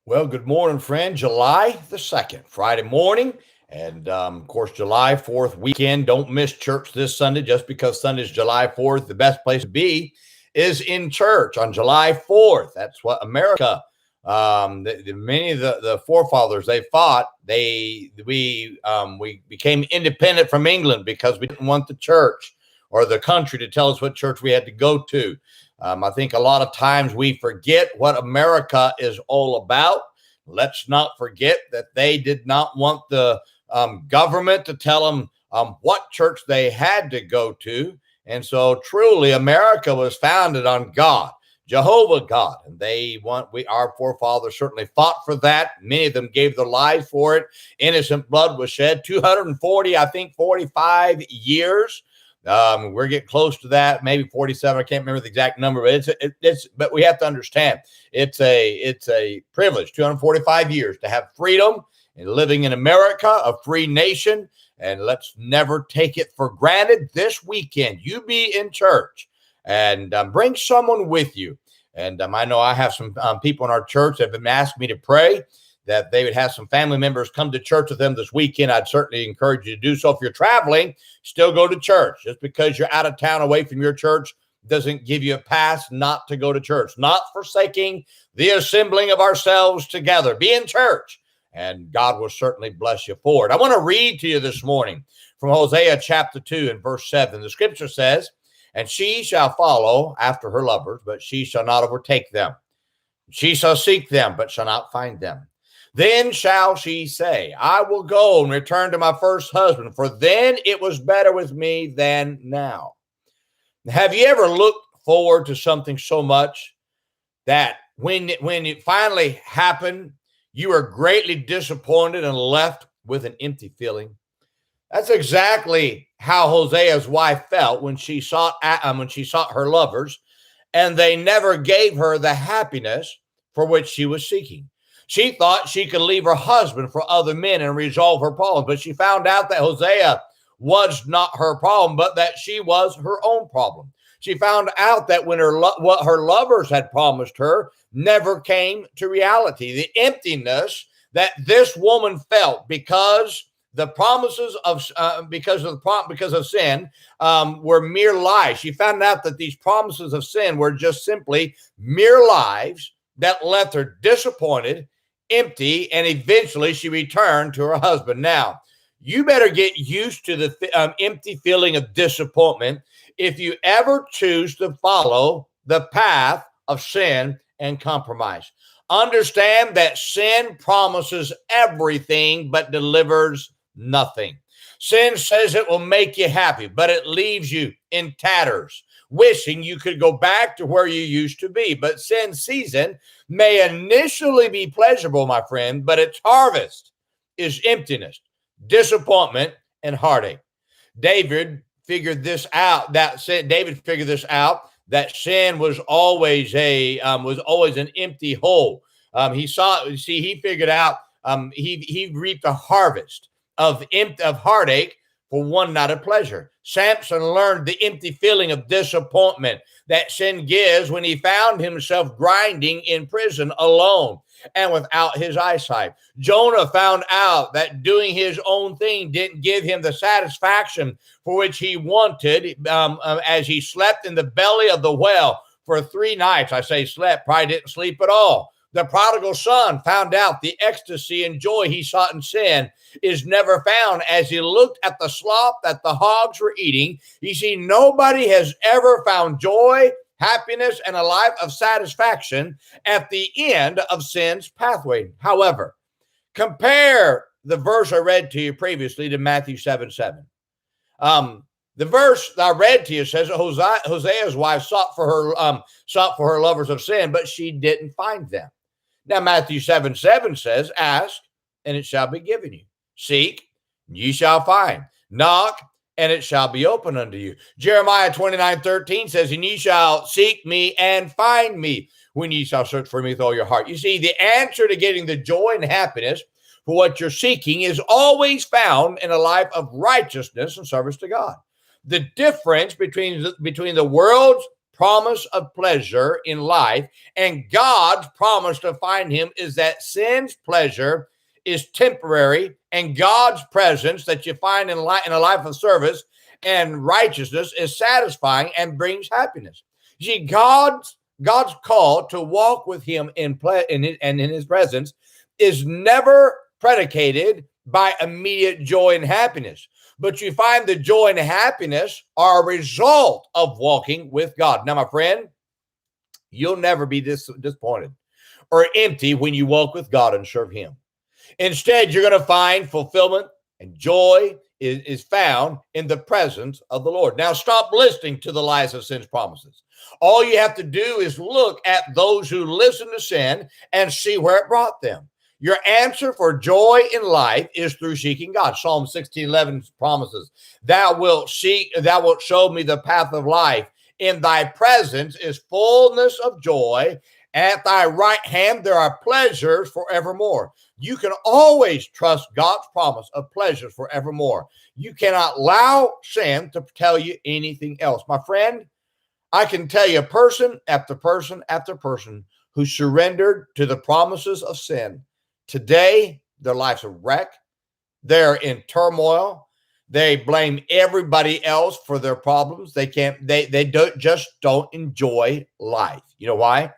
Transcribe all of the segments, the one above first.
Well, good morning, friend. July the 2nd, Friday morning. And of course, July 4th weekend. Don't miss church this Sunday just because Sunday is July 4th. The best place to be is in church on July 4th. That's what America, many of the forefathers, they fought. We became independent from England because we didn't want the church or the country to tell us what church we had to go to. I think a lot of times we forget what America is all about. Let's not forget that they did not want the government to tell them what church they had to go to. And so truly America was founded on God, Jehovah God. And our forefathers certainly fought for that. Many of them gave their lives for it. Innocent blood was shed, 240, I think 45 years. We're getting close to that, maybe 47. I can't remember the exact number, but but we have to understand it's a privilege, 245 years to have freedom and living in America, a free nation. And let's never take it for granted. This weekend, you be in church and bring someone with you. And I know I have some people in our church that have been asking me to pray that they would have some family members come to church with them this weekend. I'd certainly encourage you to do so. If you're traveling, still go to church. Just because you're out of town away from your church doesn't give you a pass not to go to church. Not forsaking the assembling of ourselves together. Be in church, and God will certainly bless you for it. I want to read to you this morning from Hosea chapter 2 and verse 7. The scripture says, "And she shall follow after her lovers, but she shall not overtake them. She shall seek them, but shall not find them. Then shall she say, I will go and return to my first husband, for then it was better with me than now." Have you ever looked forward to something so much that when it finally happened, you were greatly disappointed and left with an empty feeling? That's exactly how Hosea's wife felt when she sought her lovers, and they never gave her the happiness for which she was seeking. She thought she could leave her husband for other men and resolve her problems, but she found out that Hosea was not her problem, but that she was her own problem. She found out that when what her lovers had promised her never came to reality. The emptiness that this woman felt because the promises of because of sin were mere lies. She found out that these promises of sin were just simply mere lies that left her disappointed, empty, and eventually she returned to her husband. Now, you better get used to the empty feeling of disappointment if you ever choose to follow the path of sin and compromise. Understand that sin promises everything but delivers nothing. Sin says it will make you happy, but it leaves you in tatters, wishing you could go back to where you used to be. But sin's season may initially be pleasurable, my friend, but its harvest is emptiness, disappointment, and heartache. David figured this out. David figured this out, that sin was always an empty hole. He figured out he reaped a harvest of heartache for one night of pleasure. Samson learned the empty feeling of disappointment that sin gives when he found himself grinding in prison alone and without his eyesight. Jonah found out that doing his own thing didn't give him the satisfaction for which he wanted as he slept in the belly of the whale for 3 nights. I say slept, probably didn't sleep at all. The prodigal son found out the ecstasy and joy he sought in sin is never found as he looked at the slop that the hogs were eating. You see, nobody has ever found joy, happiness, and a life of satisfaction at the end of sin's pathway. However, compare the verse I read to you previously to Matthew 7:7. The verse that I read to you says that Hosea's wife sought for her lovers of sin, but she didn't find them. Now, Matthew 7:7 says, ask, and it shall be given you. Seek, and ye shall find. Knock, and it shall be open unto you. Jeremiah 29:13 says, and ye shall seek me and find me when ye shall search for me with all your heart. You see, the answer to getting the joy and happiness for what you're seeking is always found in a life of righteousness and service to God. The difference between the world's promise of pleasure in life, and God's promise to find him is that sin's pleasure is temporary, and God's presence that you find in a life of service and righteousness is satisfying and brings happiness. You see, God's call to walk with him in his presence is never predicated by immediate joy and happiness. But you find the joy and happiness are a result of walking with God. Now, my friend, you'll never be disappointed or empty when you walk with God and serve him. Instead, you're going to find fulfillment and joy is found in the presence of the Lord. Now, stop listening to the lies of sin's promises. All you have to do is look at those who listen to sin and see where it brought them. Your answer for joy in life is through seeking God. Psalm 16:11 promises, thou wilt show me the path of life. In thy presence is fullness of joy. At thy right hand there are pleasures forevermore. You can always trust God's promise of pleasures forevermore. You cannot allow sin to tell you anything else. My friend, I can tell you person after person after person who surrendered to the promises of sin. Today, their life's a wreck. They're in turmoil. They blame everybody else for their problems. They don't enjoy life. You know why?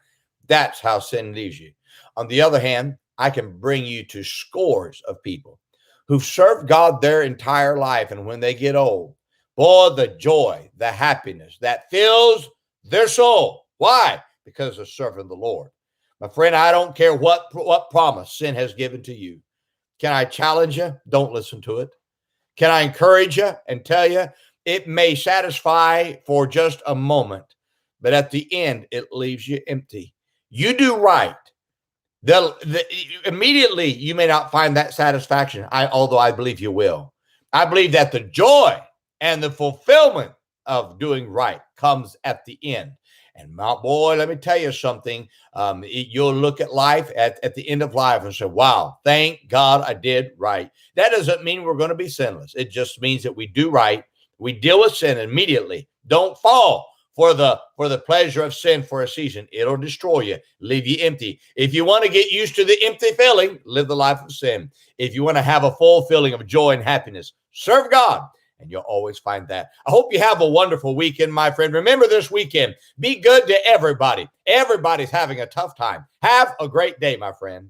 That's how sin leaves you. On the other hand, I can bring you to scores of people who've served God their entire life. And when they get old, boy, the joy, the happiness that fills their soul. Why? Because they're serving the Lord. My friend, I don't care what promise sin has given to you. Can I challenge you? Don't listen to it. Can I encourage you and tell you it may satisfy for just a moment, but at the end, it leaves you empty. You do right. Immediately, you may not find that satisfaction, although I believe you will. I believe that the joy and the fulfillment of doing right comes at the end. And my boy, let me tell you something. You'll look at life at the end of life and say, wow, thank God I did right. That doesn't mean we're going to be sinless. It just means that we do right. We deal with sin immediately. Don't fall for the pleasure of sin for a season. It'll destroy you, leave you empty. If you want to get used to the empty feeling, live the life of sin. If you want to have a full feeling of joy and happiness, serve God. And you'll always find that. I hope you have a wonderful weekend, my friend. Remember this weekend, be good to everybody. Everybody's having a tough time. Have a great day, my friend.